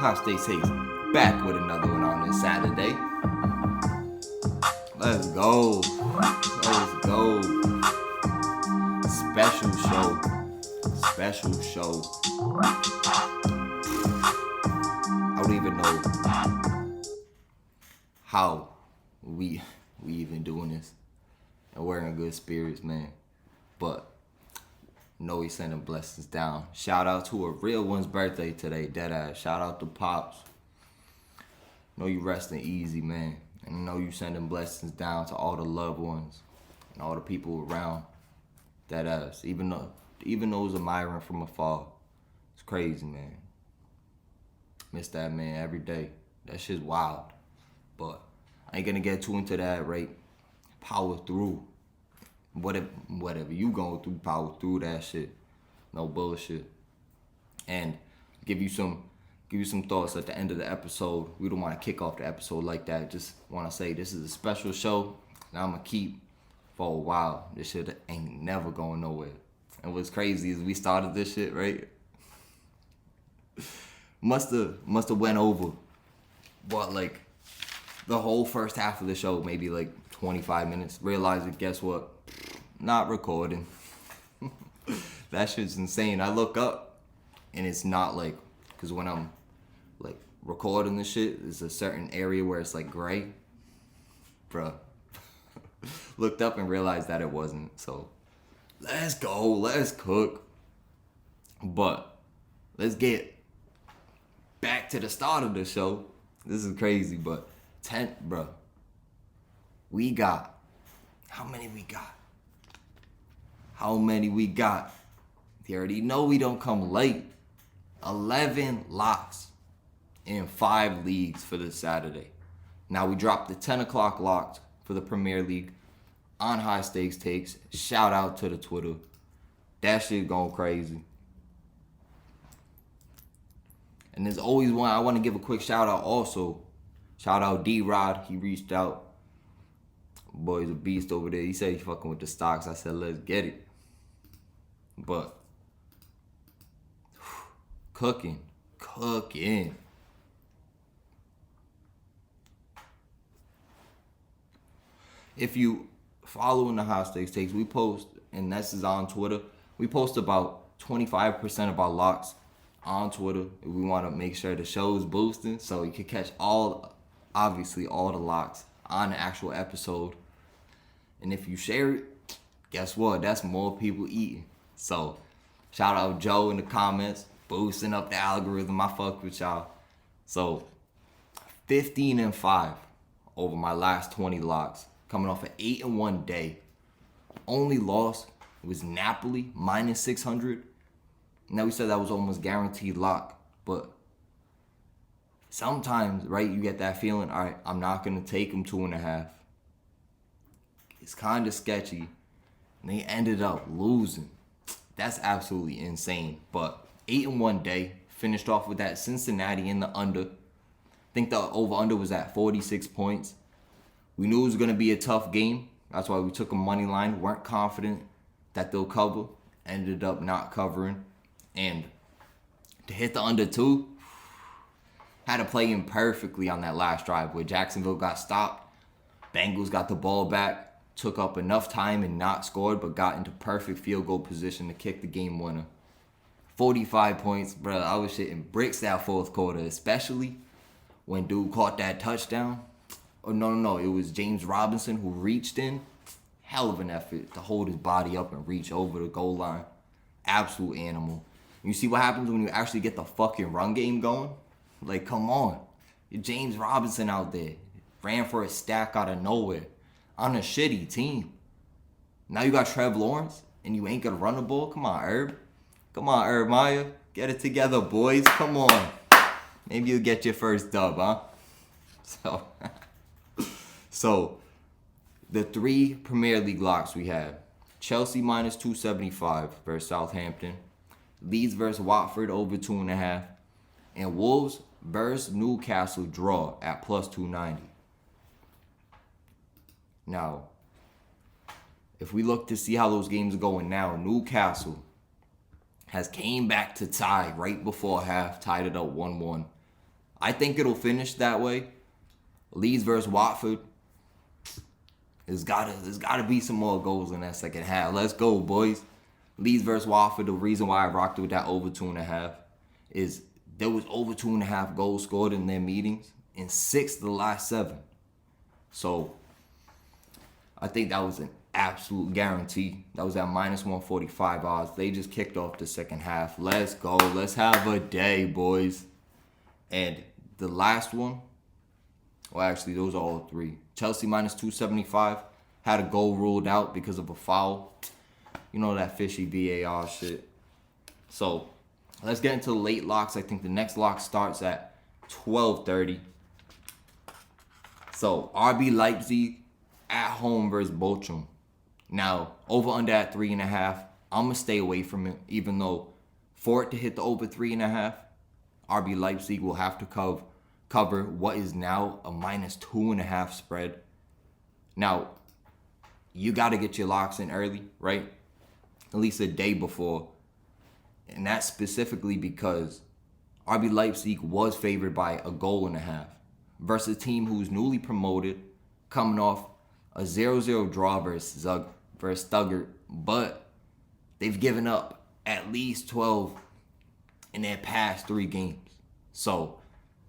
Hot State Takes back with another one on this Saturday. Let's go. Let's go. Special show. Special show. I don't even know how we even doing this. And we're in good spirits, man. But know he's sending blessings down. Shout out to a real one's birthday today, deadass. Shout out to Pops. Know you resting easy, man. And know you sending blessings down to all the loved ones and all the people around. Deadass. Even those admiring from afar. It's crazy, man. Miss that man every day. That shit's wild. But I ain't gonna get too into that, right? Power through. Whatever you going through, power through that shit. No bullshit. And give you some thoughts at the end of the episode. We don't want to kick off the episode like that. Just want to say this is a special show that I'm gonna keep for a while. This shit ain't never going nowhere. And what's crazy is we started this shit, right? Must have went over, but like the whole first half of the show, maybe like 25 minutes. Realized it, guess what? Not recording. That shit's insane. I look up and it's not like, because when I'm like recording this shit, there's a certain area where it's like gray. Bruh. Looked up and realized that it wasn't. So let's go. Let's cook. But let's get back to the start of the show. This is crazy, but bruh. We got, how many we got? How many we got? You already know we don't come late. 11 locks in 5 leagues for this Saturday. Now we dropped the 10 o'clock locked for the Premier League on High Stakes Takes. Shout out to the Twitter. That shit going crazy. And there's always one I want to give a quick shout out also. Shout out D-Rod. He reached out. Boy's a beast over there. He said he's fucking with the stocks. I said, let's get it. But cooking. If you following the High Stakes Takes, we post, and this is on Twitter, we post about 25% of our locks on Twitter. We want to make sure the show is boosting so you can catch all the locks on the actual episode. And if you share it, guess what? That's more people eating. So, shout out Joe in the comments, boosting up the algorithm. I fuck with y'all. So, 15-5 over my last 20 locks, coming off an 8-1 day. Only loss was Napoli, minus 600. Now, we said that was almost guaranteed lock, but sometimes, right, you get that feeling, all right, I'm not going to take them 2.5. It's kind of sketchy, and they ended up losing. That's absolutely insane. But 8-1 day, finished off with that Cincinnati in the under. I think the over-under was at 46 points. We knew it was going to be a tough game. That's why we took a money line. Weren't confident that they'll cover. Ended up not covering. And to hit the under 2, had to play him perfectly on that last drive where Jacksonville got stopped. Bengals got the ball back. Took up enough time and not scored, but got into perfect field goal position to kick the game winner. 45 points, bro. I was shitting bricks that fourth quarter, especially when dude caught that touchdown. Oh, no. It was James Robinson who reached in. Hell of an effort to hold his body up and reach over the goal line. Absolute animal. You see what happens when you actually get the fucking run game going? Like, come on. You're James Robinson out there. Ran for a stack out of nowhere. On a shitty team. Now you got Trev Lawrence and you ain't gonna run the ball? Come on, Herb. Come on, Herb Meyer. Get it together, boys. Come on. Maybe you'll get your first dub, huh? So the 3 Premier League locks we have. Chelsea minus 275 versus Southampton. Leeds versus Watford over 2.5. And Wolves versus Newcastle draw at plus 290. Now, if we look to see how those games are going now, Newcastle has came back to tie right before half, tied it up 1-1. I think it'll finish that way. Leeds versus Watford. There's gotta be some more goals in that second half. Let's go, boys. Leeds versus Watford. The reason why I rocked with that over 2.5 is there was over 2.5 goals scored in their meetings in 6 of the last 7. So I think that was an absolute guarantee. That was at minus 145 odds. They just kicked off the second half. Let's go. Let's have a day, boys. And the last one, well, actually, those are all 3. Chelsea minus 275. Had a goal ruled out because of a foul. You know that fishy VAR shit. So let's get into the late locks. I think the next lock starts at 12:30. So RB Leipzig at home versus Bochum. Now, over under at 3.5. I'm going to stay away from it, even though for it to hit the over 3.5, RB Leipzig will have to cover what is now a minus 2.5 spread. Now, you got to get your locks in early, right? At least a day before. And that's specifically because RB Leipzig was favored by a goal and a half versus a team who's newly promoted, coming off a 0-0 draw versus Stuttgart, but they've given up at least 12 in their past 3 games. So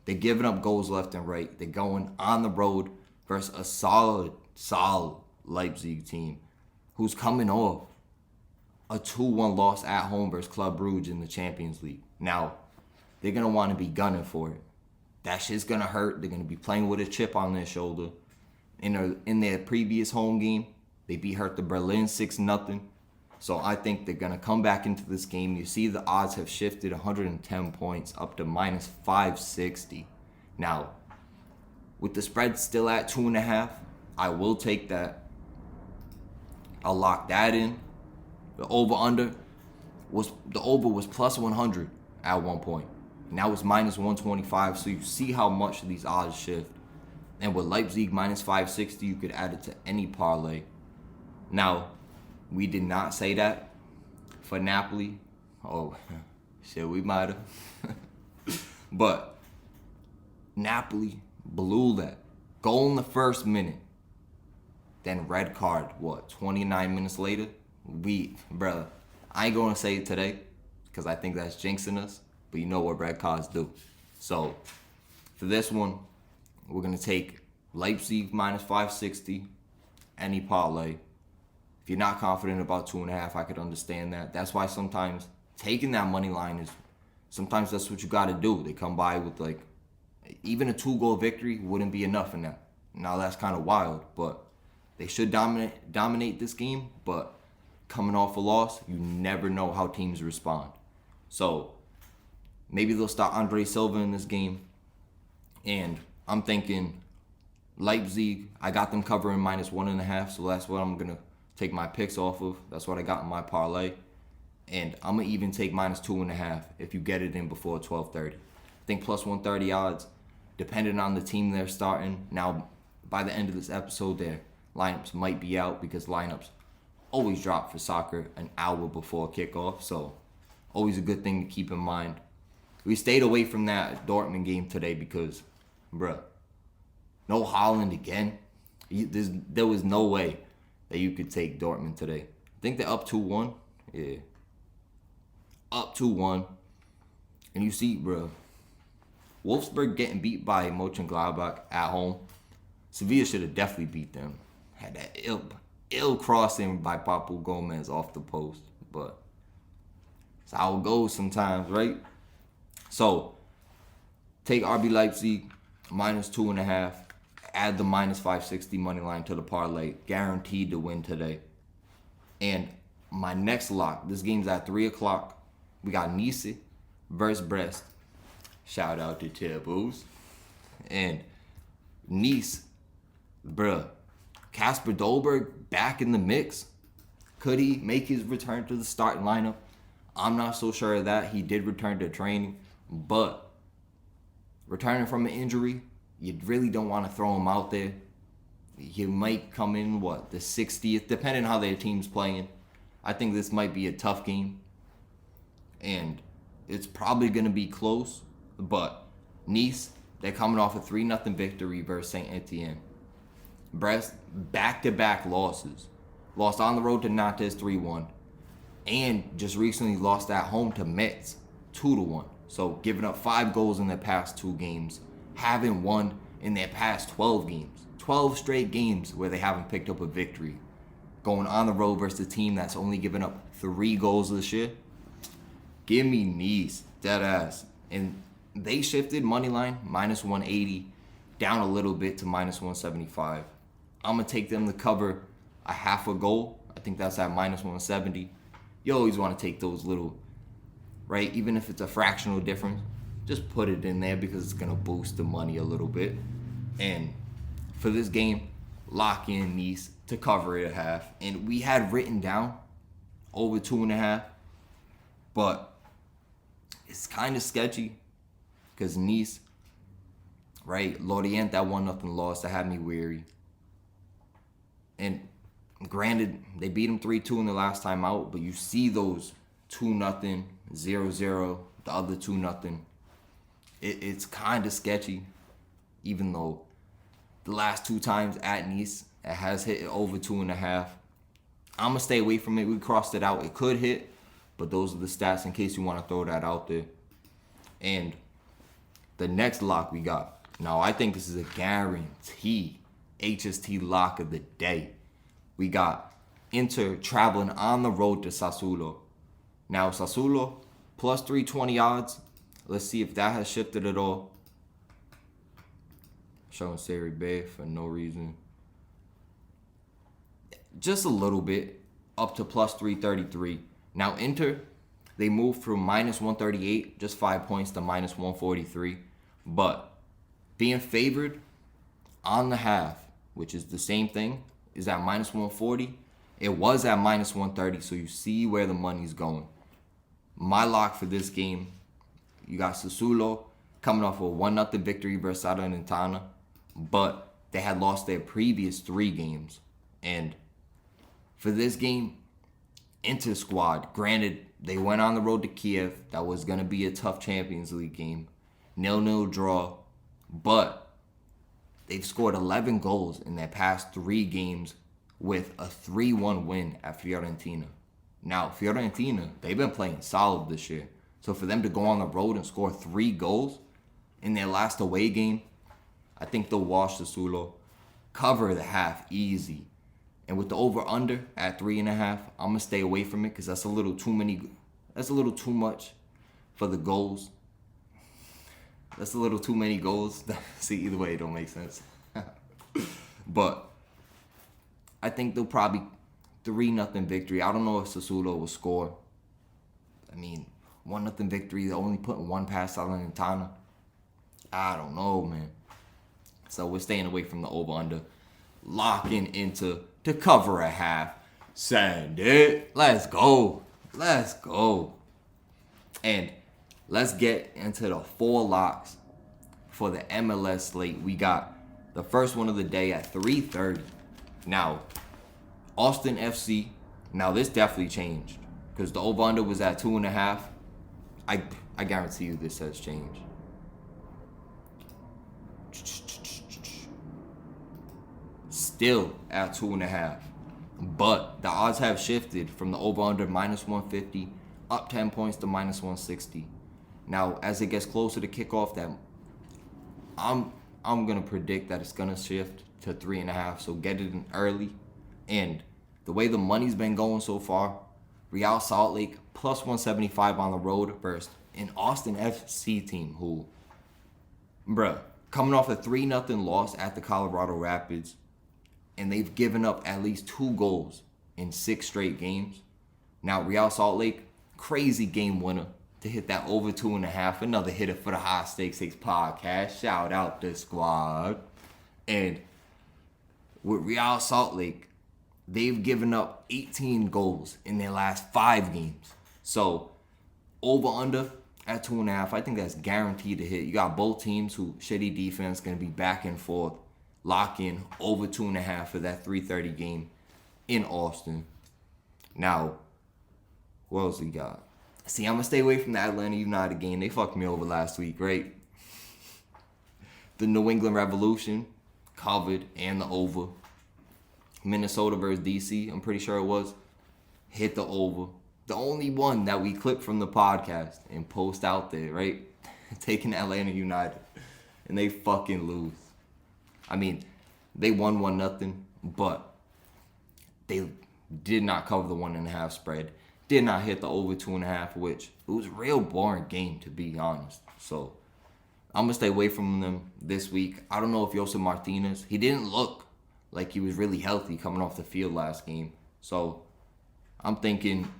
they're giving up goals left and right. They're going on the road versus a solid Leipzig team who's coming off a 2-1 loss at home versus Club Brugge in the Champions League. Now, they're going to want to be gunning for it. That shit's going to hurt. They're going to be playing with a chip on their shoulder. In their previous home game, they beat Hertha Berlin 6-0. So I think they're going to come back into this game. You see the odds have shifted 110 points up to minus 560. Now, with the spread still at 2.5, I will take that. I'll lock that in. The over was plus 100 at one point. Now it's minus 125. So you see how much these odds shift. And with Leipzig minus 560, you could add it to any parlay. Now, we did not say that for Napoli. Oh, shit, we might have. But Napoli blew that. Goal in the first minute. Then red card, 29 minutes later? Brother, I ain't going to say it today because I think that's jinxing us. But you know what red cards do. So, for this one, we're going to take Leipzig minus 560, any parlay. If you're not confident about 2.5, I could understand that. That's why sometimes taking that money line sometimes that's what you got to do. They come by with even a 2-goal victory wouldn't be enough in that. Now that's kind of wild, but they should dominate this game. But coming off a loss, you never know how teams respond. So maybe they'll start Andre Silva in this game. And I'm thinking Leipzig, I got them covering minus 1.5, so that's what I'm going to take my picks off of. That's what I got in my parlay. And I'm going to even take minus 2.5 if you get it in before 12:30. I think plus 130 odds, depending on the team they're starting. Now, by the end of this episode, their lineups might be out because lineups always drop for soccer an hour before kickoff. So, always a good thing to keep in mind. We stayed away from that Dortmund game today because, bruh, no Haaland again. There was no way that you could take Dortmund today. I think they're up 2-1. Yeah. Up 2-1. And you see, bro, Wolfsburg getting beat by Mönchengladbach at home. Sevilla should have definitely beat them. Had that ill crossing by Papu Gomez off the post. But it's how it goes sometimes, right? So, take RB Leipzig, minus 2.5. Add the minus 560 money line to the parlay. Guaranteed to win today. And my next lock, this game's at 3 o'clock. We got Nice versus Brest. Shout out to Taboos. And Nice, bruh, Kasper Dolberg back in the mix. Could he make his return to the starting lineup? I'm not so sure of that. He did return to training. But returning from an injury, you really don't want to throw him out there. He might come in, the 60th, depending on how their team's playing. I think this might be a tough game. And it's probably going to be close. But Nice, They're coming off a 3-0 victory versus Saint Etienne. Brest, back-to-back losses. Lost on the road to Nantes 3-1. And just recently lost at home to Metz 2-1. So giving up 5 goals in their past 2 games. Haven't won in their past 12 games. 12 straight games where they haven't picked up a victory. Going on the road versus a team that's only given up 3 goals this year. Give me Nice, dead ass. And they shifted money line, minus 180, down a little bit to minus 175. I'm going to take them to cover a half a goal. I think that's at minus 170. You always want to take those little, right? Even if it's a fractional difference, just put it in there because it's going to boost the money a little bit. And for this game, lock in Nice to cover it a half. And we had written down over 2.5, but it's kind of sketchy because Nice, right? Lorient, that 1-0 loss, that had me weary. And granted, they beat them 3-2 in the last time out, but you see those 2-0, 0-0, the other 2-0. It's kind of sketchy, even though the last 2 times at Nice, it has hit over 2.5. I'm going to stay away from it. We crossed it out. It could hit, but those are the stats in case you want to throw that out there. And the next lock we got. Now, I think this is a guarantee HST lock of the day. We got Inter traveling on the road to Sassuolo. Now, Sassuolo, plus 320 odds. Let's see if that has shifted at all. Showing Serie B for no reason. Just a little bit, up to plus 333. Now, Inter, they moved from minus 138, just 5 points, to minus 143. But being favored on the half, which is the same thing, is at minus 140. It was at minus 130, so you see where the money's going. My lock for this game, you got Sassuolo coming off a 1-0 victory versus Salernitana, but they had lost their previous 3 games. And for this game, Inter squad, granted, they went on the road to Kiev. That was going to be a tough Champions League game. 0-0 draw, but they've scored 11 goals in their past 3 games with a 3-1 win at Fiorentina. Now, Fiorentina, they've been playing solid this year. So for them to go on the road and score 3 goals in their last away game, I think they'll wash the Sassuolo, cover the half easy. And with the over-under at 3.5, I'm going to stay away from it because that's a little too many. That's a little too much for the goals. That's a little too many goals. See, either way, it don't make sense. But I think they'll probably 3-0 victory. I don't know if Sassuolo will score. I mean, 1-0 victory. They're only putting 1 past Salernitana. I don't know, man. So we're staying away from the over-under. Locking into to cover a half. Send it. Let's go. Let's go. And let's get into the 4 locks for the MLS slate. We got the first one of the day at 3:30. Now, Austin FC. Now, this definitely changed because the over-under was at 2.5. I guarantee you this has changed. Still at 2.5. But the odds have shifted from the over-under minus 150 up 10 points to minus 160. Now, as it gets closer to kickoff, that I'm gonna predict that it's gonna shift to 3.5. So get it in early. And the way the money's been going so far, Real Salt Lake plus 175 on the road versus an Austin FC team who, bruh, coming off a 3-0 loss at the Colorado Rapids, and they've given up at least 2 goals in 6 straight games. Now, Real Salt Lake, crazy game winner to hit that over 2.5. Another hitter for the High Stakes 6 podcast. Shout out the squad. And with Real Salt Lake, they've given up 18 goals in their last 5 games. So, over-under at 2.5, I think that's guaranteed to hit. You got both teams who shitty defense, going to be back and forth. Lock in over 2.5 for that 3:30 game in Austin. Now, what else we got? See, I'm going to stay away from the Atlanta United game. They fucked me over last week, right? The New England Revolution covered and the over. Minnesota versus DC, I'm pretty sure it was, hit the over. The only one that we clip from the podcast and post out there, right? Taking Atlanta United. And they fucking lose. I mean, they won 1-0, but they did not cover the 1.5 spread. Did not hit the over 2.5, which it was a real boring game, to be honest. So I'm gonna stay away from them this week. I don't know if Josef Martinez, he didn't look like he was really healthy coming off the field last game. So I'm thinking,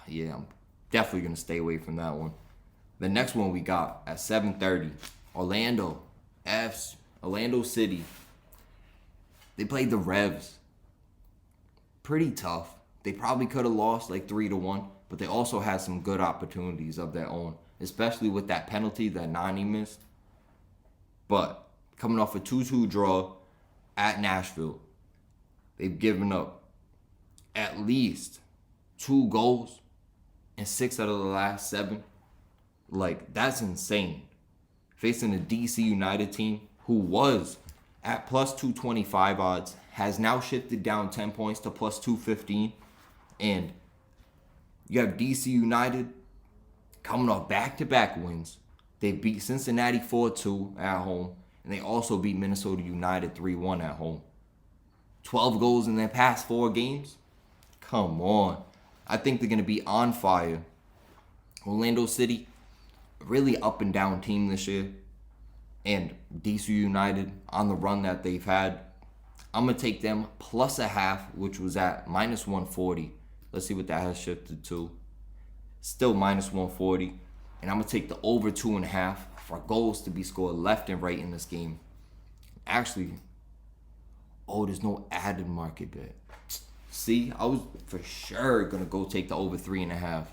yeah, I'm definitely gonna stay away from that one. The next one we got at 7:30, Orlando City. They played the Revs. Pretty tough. They probably could have lost like 3-1, but they also had some good opportunities of their own, especially with that penalty that Nani missed. But coming off a 2-2 draw at Nashville, they've given up at least 2 goals in 6 out of the last 7. Like, that's insane. Facing a DC United team who was at plus 225 odds, has now shifted down 10 points to plus 215. And you have DC United coming off back-to-back wins. They beat Cincinnati 4-2 at home, and they also beat Minnesota United 3-1 at home. 12 goals in their past 4 games? Come on. I think they're going to be on fire. Orlando City, really up and down team this year. And DC United on the run that they've had. I'm going to take them plus a half, which was at minus 140. Let's see what that has shifted to. Still minus 140. And I'm going to take the over 2.5 for goals to be scored left and right in this game. Actually, there's no added market bet. See, I was for sure going to go take the over 3.5.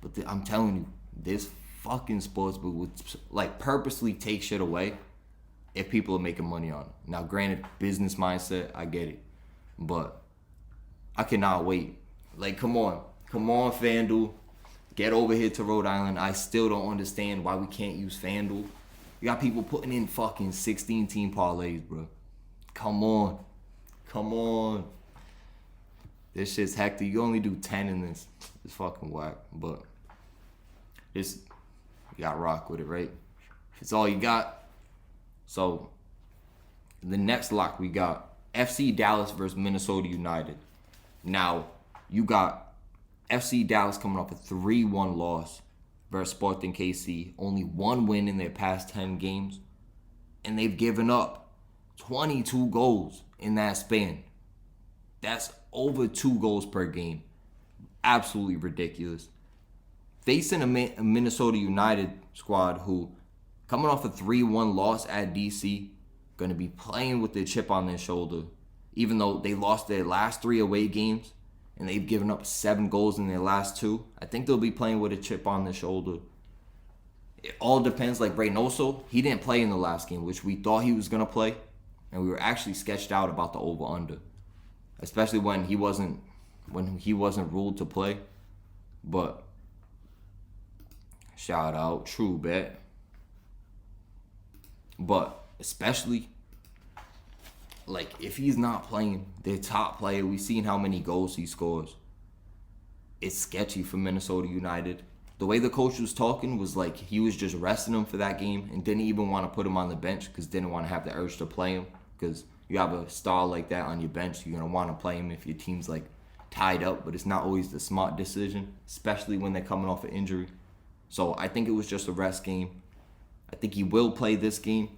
But I'm telling you, this fucking sportsbook would like purposely take shit away if people are making money on it. Now, granted, business mindset, I get it. But I cannot wait. Like, come on, FanDuel. Get over here to Rhode Island. I still don't understand why we can't use FanDuel. You got people putting in fucking 16-team parlays, bro. Come on. This shit's hectic. You only do 10 in this. It's fucking whack. But you got to rock with it, right? It's all you got. So, the next lock we got FC Dallas versus Minnesota United. Now, you got FC Dallas coming off a 3-1 loss versus Sporting KC. Only 1 win in their past 10 games. And they've given up 22 goals in that span. That's over 2 goals per game. Absolutely ridiculous. Facing a Minnesota United squad who, coming off a 3-1 loss at DC, going to be playing with their chip on their shoulder. Even though they lost their last 3 away games and they've given up 7 goals in their last 2, I think they'll be playing with a chip on their shoulder. It all depends. Like Reynoso, he didn't play in the last game, which we thought he was going to play. And we were actually sketched out about the over-under. Especially when he wasn't ruled to play. But shout out, true bet. But especially, like, if he's not playing, their top player, we've seen how many goals he scores. It's sketchy for Minnesota United. The way the coach was talking was like he was just resting him for that game and didn't even want to put him on the bench because didn't want to have the urge to play him. Because you have a star like that on your bench, you're going to want to play him if your team's like tied up. But it's not always the smart decision, especially when they're coming off an injury. So I think it was just a rest game. I think he will play this game.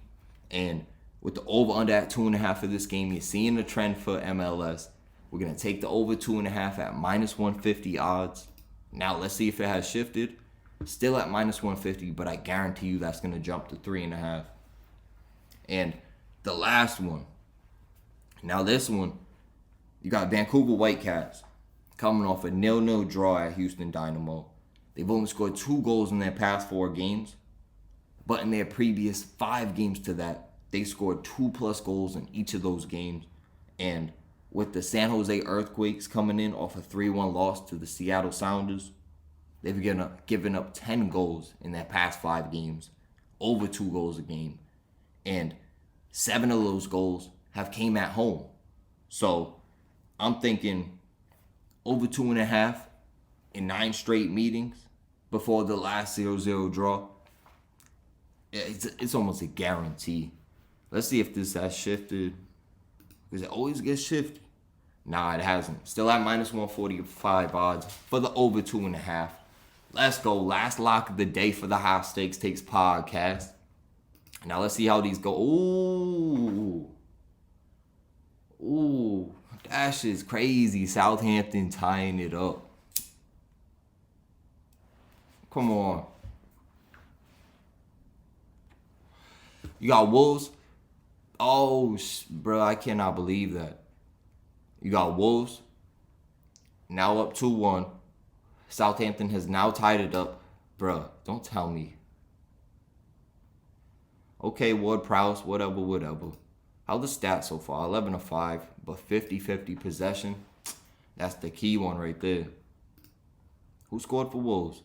And with the over-under at 2.5 for this game, you're seeing the trend for MLS. We're going to take the over 2.5 at minus 150 odds. Now, let's see if it has shifted. Still at minus 150, but I guarantee you that's going to jump to 3.5. And the last one. Now, this one, you got Vancouver Whitecaps coming off a 0-0 draw at Houston Dynamo. They've only scored 2 goals in their past 4 games. But in their previous 5 games to that, they scored 2+ goals in each of those games. And with the San Jose Earthquakes coming in off a 3-1 loss to the Seattle Sounders, they've given up 10 goals in their past 5 games. Over 2 goals a game. And 7 of those goals have came at home. So I'm thinking over 2.5 in 9 straight meetings before the last 0-0 draw. It's almost a guarantee. Let's see if this has shifted. Because it always gets shifted. Nah, it hasn't. Still at minus 145 odds for the over 2.5. Let's go. Last lock of the day for the High Stakes Takes podcast. Now let's see how these go. Ooh. That shit's crazy. Southampton tying it up. Come on. You got Wolves. Oh, bro, I cannot believe that. You got Wolves. Now up 2-1. Southampton has now tied it up. Bro, don't tell me. Okay, Ward-Prowse, whatever. How the stats so far? 11-5, but 50-50 possession. That's the key one right there. Who scored for Wolves?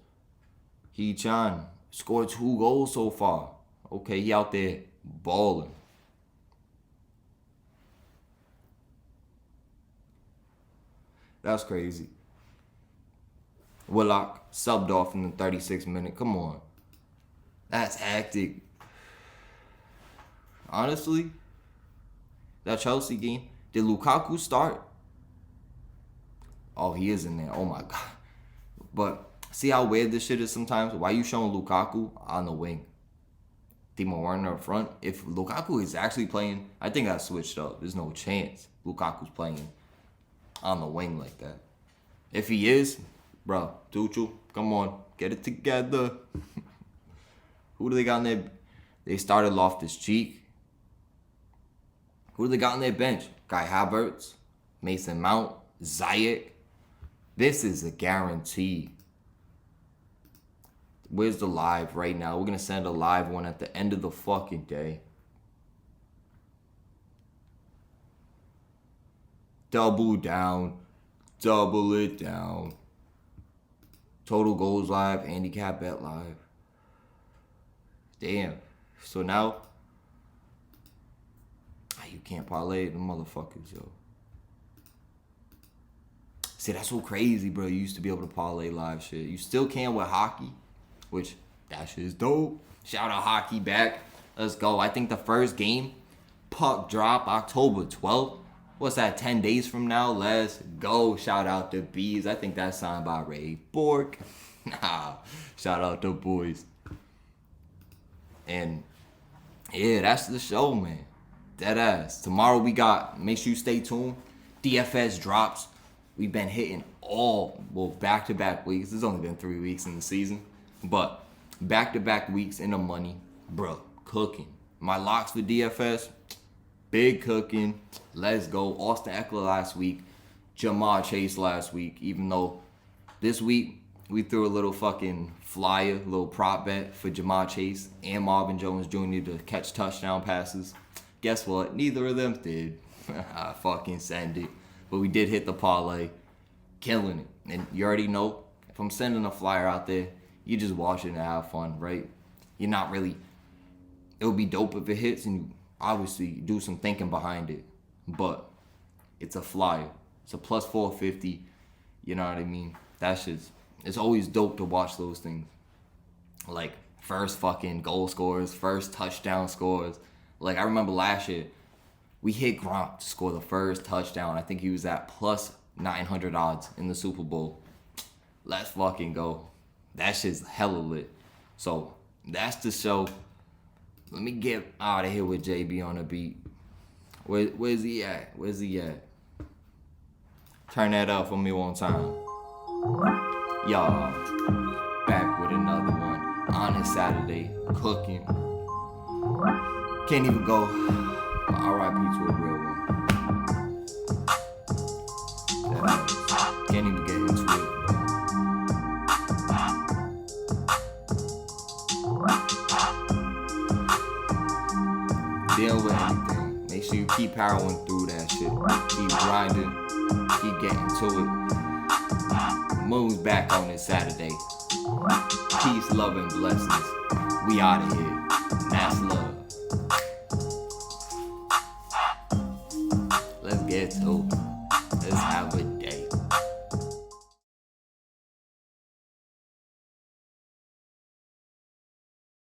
Hee-chan. Scored 2 goals so far. Okay, he out there balling. That's crazy. Willock subbed off in the 36th minute. Come on. That's hectic. Honestly, that Chelsea game, did Lukaku start? Oh, he is in there. Oh, my God. But see how weird this shit is sometimes? Why you showing Lukaku on the wing? Timo Werner up front? If Lukaku is actually playing, I think I switched up. There's no chance Lukaku's playing on the wing like that. If he is, bro, Tuchel, come on, get it together. Who do they got on their? They started Loftus-Cheek. Who do they got on their bench? Kai Havertz, Mason Mount, Ziyech. This is a guarantee. Where's the live right now? We're going to send a live one at the end of the fucking day. Double down. Double it down. Total goals live. Handicap bet live. Damn. So now, you can't parlay the motherfuckers, yo. See, that's so crazy, bro. You used to be able to parlay live shit. You still can with hockey, which that shit is dope. Shout out hockey back. Let's go. I think the first game, puck drop October 12th. What's that, 10 days from now? Let's go. Shout out the Bees. I think that's signed by Ray Bork. Nah, shout out the boys. And yeah, that's the show, man. Deadass. Tomorrow we got, make sure you stay tuned. DFS drops. We've been hitting back-to-back weeks. There's only been 3 weeks in the season. But back-to-back weeks in the money. Bro, cooking. My locks for DFS, big cooking. Let's go. Austin Eckler last week. Jamar Chase last week. Even though this week we threw a little fucking flyer, a little prop bet for Jamar Chase and Marvin Jones Jr. to catch touchdown passes. Guess what? Neither of them did. I fucking send it. But we did hit the parlay. Killing it. And you already know, if I'm sending a flyer out there, you just watch it and have fun, right? You're not really... It would be dope if it hits and you obviously do some thinking behind it. But it's a flyer. It's a plus 450. You know what I mean? That's just... It's always dope to watch those things. Like, first fucking goal scores, first touchdown scores. Like, I remember last year, we hit Gronk to score the first touchdown. I think he was at plus 900 odds in the Super Bowl. Let's fucking go. That shit's hella lit. So, that's the show. Let me get out of here with JB on the beat. Where's he at? Where's he at? Turn that up for me one time. Y'all, back with another one on a Saturday, cooking. Can't even go RIP to a real one. Can't even get into it. Deal with anything. Make sure you keep powering through that shit. Keep grinding. Keep getting to it. Moon's back on this Saturday. Peace, love, and blessings. We out of here. Mass love. let's have a